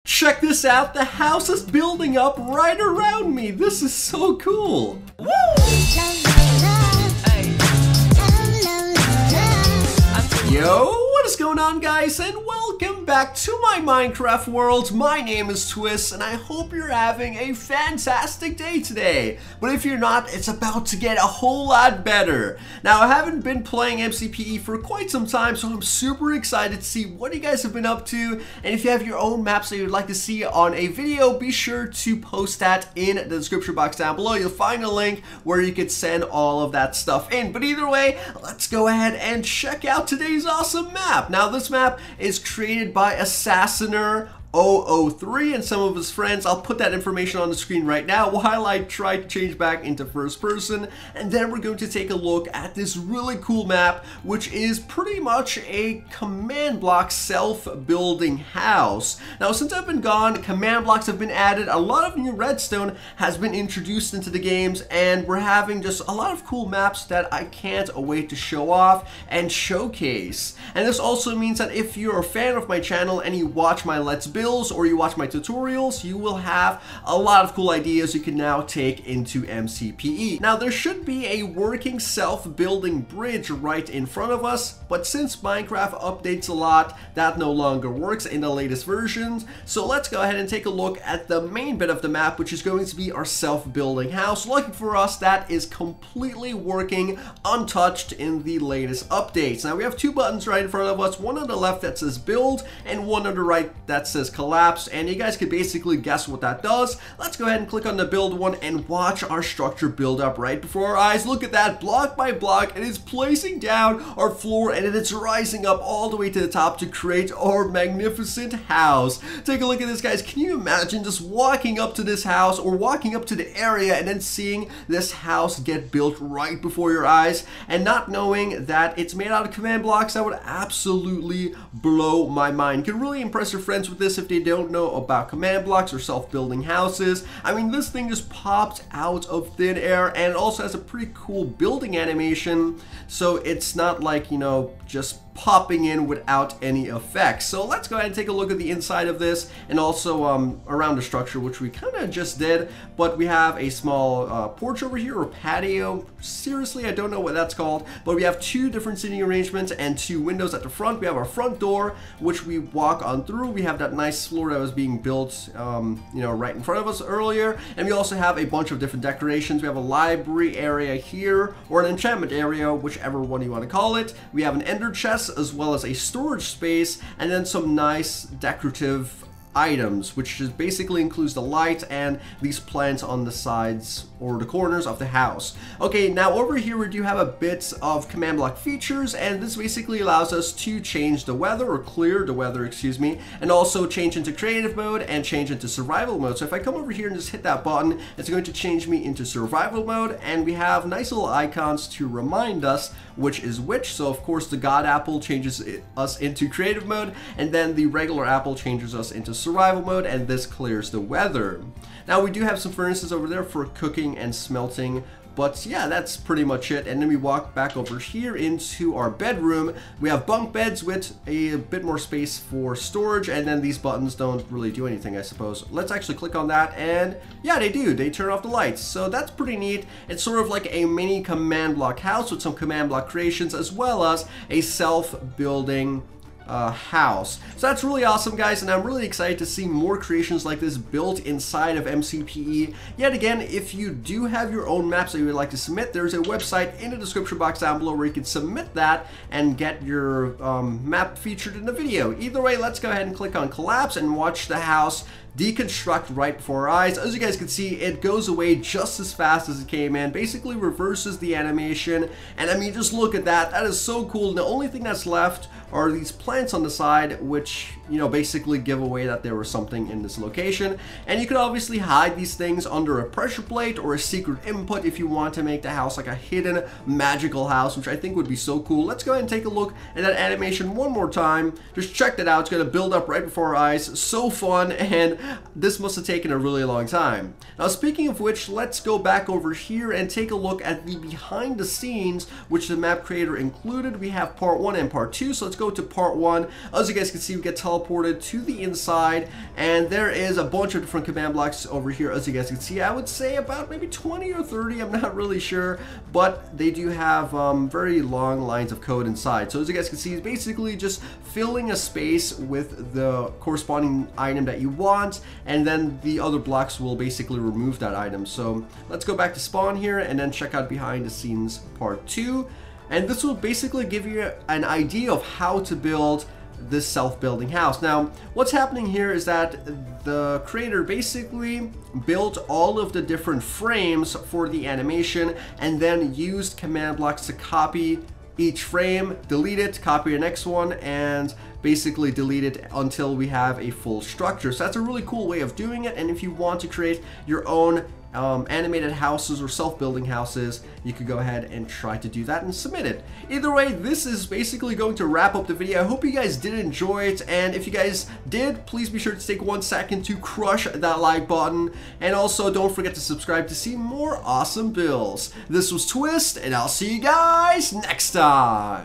Check this out, the house is building up right around me. This is so cool. Woo! Yo, what is going on, guys, and welcome back to my Minecraft world. My name is Twiistz, and I hope you're having a fantastic day today. But if you're not, it's about to get a whole lot better. Now, I haven't been playing MCPE for quite some time, so I'm super excited to see what you guys have been up to. And if you have your own maps that you'd like to see on a video, be sure to post that in the description box down below. You'll find a link where you can send all of that stuff in. But either way, let's go ahead and check out today's awesome map. Now, this map is created by Assassiner 003 and some of his friends. I'll put that information on the screen right now while I try to change back into first person, and then we're going to take a look at this really cool map, which is pretty much a command block self-building house. Now, since I've been gone, command blocks have been added, a lot of new redstone has been introduced into the games, and we're having just a lot of cool maps that I can't wait to show off and showcase. And this also means that if you're a fan of my channel and you watch my Let's Builds or you watch my tutorials, you will have a lot of cool ideas you can now take into MCPE. Now, there should be a working self-building bridge right in front of us, but since Minecraft updates a lot, that no longer works in the latest versions. So let's go ahead and take a look at the main bit of the map, which is going to be our self-building house. Lucky for us, that is completely working untouched in the latest updates. Now, we have two buttons right in front of us, one on the left that says build and one on the right that says collapse, and you guys can basically guess what that does. Let's go ahead and click on the build one and watch our structure build up right before our eyes. Look at that, block by block, it is placing down our floor and it's rising up all the way to the top to create our magnificent house. Take a look at this, guys. Can you imagine just walking up to this house or walking up to the area and then seeing this house get built right before your eyes and not knowing that it's made out of command blocks? That would absolutely blow my mind. You can really impress your friends with this if they don't know about command blocks or self-building houses. I mean, this thing just popped out of thin air, and it also has a pretty cool building animation, so it's not like, you know, just popping in without any effects. So let's go ahead and take a look at the inside of this and also around the structure, which we kind of just did, but we have a small porch over here, or patio. Seriously, I don't know what that's called, but we have two different seating arrangements and two windows at the front. We have our front door, which we walk on through. We have that nice floor that was being built, you know, right in front of us earlier, and we also have a bunch of different decorations. We have a library area here, or an enchantment area, whichever one you want to call it. We have an ender chest, as well as a storage space, and then some nice decorative items, which just basically includes the light and these plants on the sides or the corners of the house. Okay, now over here we do have a bit of command block features, and this basically allows us to change the weather, or clear the weather, excuse me, and also change into creative mode and change into survival mode. So if I come over here and just hit that button, it's going to change me into survival mode, and we have nice little icons to remind us which is which. So of course the God apple changes us into creative mode, and then the regular apple changes us into survival mode, and this clears the weather. Now, we do have some furnaces over there for cooking and smelting, but yeah, that's pretty much it. And then we walk back over here into our bedroom. We have bunk beds with a bit more space for storage, and then these buttons don't really do anything, I suppose. Let's actually click on that, and yeah, they do. They turn off the lights, so that's pretty neat. It's sort of like a mini command block house with some command block creations, as well as a self-building house. So that's really awesome, guys, and I'm really excited to see more creations like this built inside of MCPE. Yet again, if you do have your own maps that you would like to submit, there's a website in the description box down below where you can submit that and get your map featured in the video. Either way, let's go ahead and click on collapse and watch the house deconstruct right before our eyes. As you guys can see, it goes away just as fast as it came in, basically reverses the animation, and I mean, just look at that. That is so cool. And the only thing that's left are these plants on the side, which, you know, basically give away that there was something in this location. And you can obviously hide these things under a pressure plate or a secret input if you want to make the house like a hidden magical house, which I think would be so cool. Let's go ahead and take a look at that animation one more time. Just check that out. It's going to build up right before our eyes. So fun, and this must have taken a really long time. Now, speaking of which, let's go back over here and take a look at the behind the scenes, which the map creator included. We have part 1 and part 2, so let's go to part 1 one. As you guys can see, we get teleported to the inside, and there is a bunch of different command blocks over here. As you guys can see, I would say about maybe 20 or 30, I'm not really sure, but they do have very long lines of code inside. So as you guys can see, it's basically just filling a space with the corresponding item that you want, and then the other blocks will basically remove that item. So let's go back to spawn here and then check out behind the scenes part 2, and this will basically give you an idea of how to build this self-building house. Now, what's happening here is that the creator basically built all of the different frames for the animation and then used command blocks to copy each frame, delete it, copy the next one, and basically delete it until we have a full structure. So that's a really cool way of doing it, and if you want to create your own animated houses or self-building houses, you could go ahead and try to do that and submit it. Either way, this is basically going to wrap up the video. I hope you guys did enjoy it, and if you guys did, please be sure to take 1 second to crush that like button, and also don't forget to subscribe to see more awesome builds. This was Twiistz, and I'll see you guys next time.